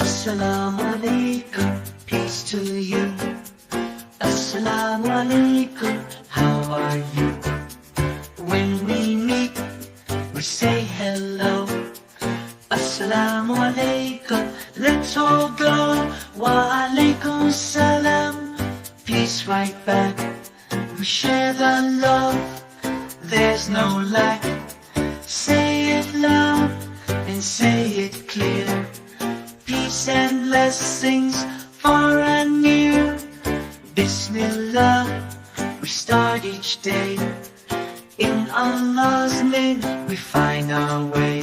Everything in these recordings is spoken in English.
Assalamu alaikum, peace to you. Assalamu alaikum, how are you? When we meet, we say hello. Assalamu alaikum, let's all go. Wa alaikum salam, peace right back. We share the love, there's no lack. Say it loud and say it clear. Peace and blessings far and near. Bismillah, we start each day. In Allah's name we find our way.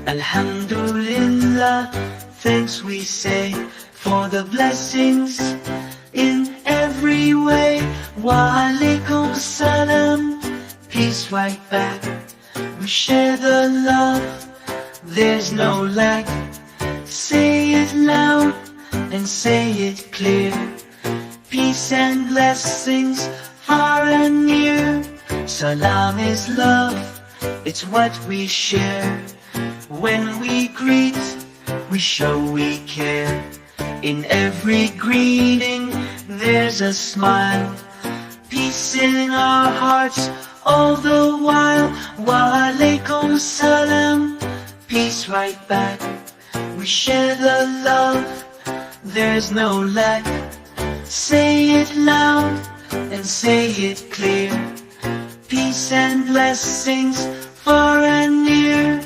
Alhamdulillah, thanks we say for the blessings in every way. Wa alaikum salam, peace right back. We share the love, there's no lack. Say it loud and say it clear. Peace and blessings far and near. Salam is love, it's what we share. When we greet, we show we care. In every greeting, there's a smile. Peace in our hearts all the while. Wa alaikum salam, peace right back. We share the love, there's no lack. Say it loud and say it clear. Peace and blessings far and near.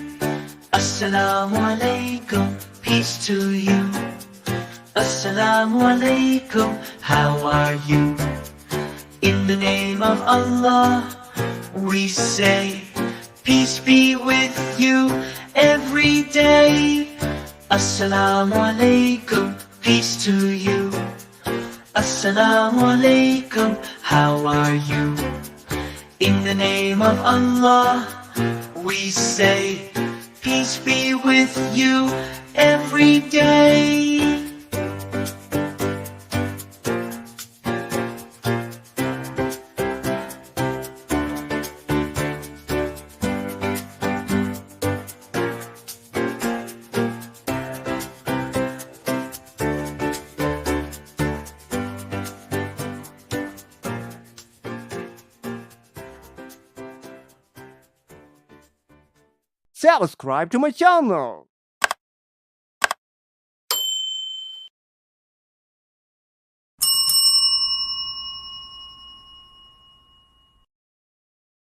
Assalamu alaikum, peace to you. Assalamu alaikum, how are you? In the name of Allah, we say, peace be with you every day. Assalamu alaikum, peace to you. Assalamu alaikum, how are you? In the name of Allah, we say, peace be with you every day. Subscribe to my channel.